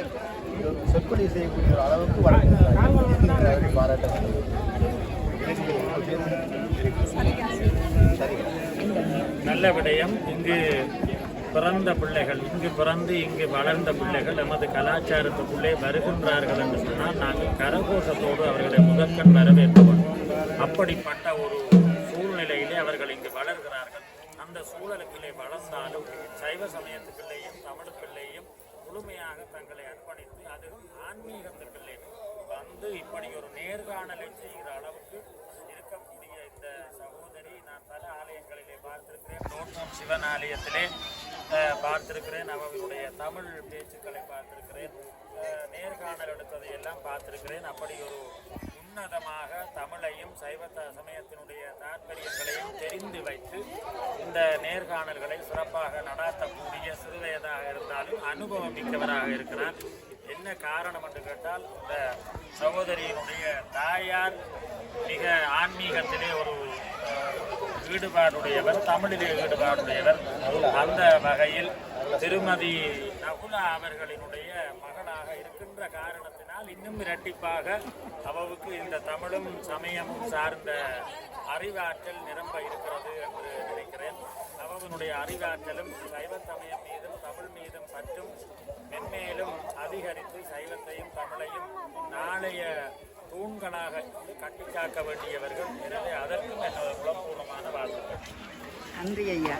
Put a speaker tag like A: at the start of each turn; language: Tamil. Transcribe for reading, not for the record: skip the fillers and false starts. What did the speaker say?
A: மக்களை சொற்பொழிவு செய்யக்கூடிய ஒரு அளவுக்கு வளர்க்கிறார்கள் பாராட்ட வேண்டும்.
B: நல்ல விடயம். இங்கு பிறந்த பிள்ளைகள், இங்கு பிறந்து இங்கு வளர்ந்த பிள்ளைகள் எமது கலாச்சாரத்துக்குள்ளே வருகின்றார்கள் என்று சொன்னால் நாங்கள் கரகோஷத்தோடு அவர்களை முதற்கண் வரவேற்போம். அப்படிப்பட்ட ஒரு சூழ்நிலையிலே அவர்கள் இங்கு வளர்கிறார்கள். அந்த சூழலுக்குள்ளே வளர்ந்தாலும் சைவ சமயத்துக்குள்ளேயும் தமிழுக்குள்ளேயும் முழுமையாக தங்களை அர்ப்பணித்து அதுவும் ஆன்மீகத்துக்குள்ளே வந்து இப்படி ஒரு நேர்காணலை செய்கிற அளவுக்கு இருக்கக்கூடிய இந்த சகோதரி நான் பல ஆலயங்களிலே பார்த்திருக்கிறேன். தோற்றம் சிவன் ஆலயத்திலே பார்த்திருக்கிறேன். அவர்களுடைய தமிழ் பேச்சுக்களை பார்த்திருக்கிறேன். நேர்காணல் எடுத்ததை எல்லாம் பார்த்திருக்கிறேன். அப்படி ஒரு உன்னதமாக தமிழையும் சைவ சமயத்தினுடைய தாற்பயங்களையும் தெரிந்து வைத்து இந்த நேர்காணல்களை சிறப்பாக நடாத்தக்கூடிய சிறுவயதாக இருந்தாலும் அனுபவம் மிக்கவராக இருக்கிறார். என்ன காரணம் என்று கேட்டால் இந்த சகோதரியினுடைய தாயார் மிக ஆன்மீகத்திலே ஒரு ஈடுபாடுடையவர், தமிழிலே ஈடுபாடுடையவர். அந்த வகையில் திருமதி நகுலா அவர்களினுடைய மகளாக இருக்கின்ற காரணத்தினால் இன்னும் இரட்டிப்பாக அவவுக்கு இந்த தமிழும் சமயமும் சார்ந்த அறிவாற்றல் நிரம்ப இருக்கிறது என்று நினைக்கிறேன். அவனுடைய அறிவாற்றலும் சைவ சமயம் மீதும் தமிழ் மீதும் பற்றும் மென்மேலும் அதிகரித்து சைவத்தையும் தமிழையும் நாளைய தூண்களாக கட்டி காக்க வேண்டியவர்கள். எனவே அதற்கும் என்னோட குலப்பூர்வமான வாழ்த்துக்கள்.
C: நன்றி ஐயா.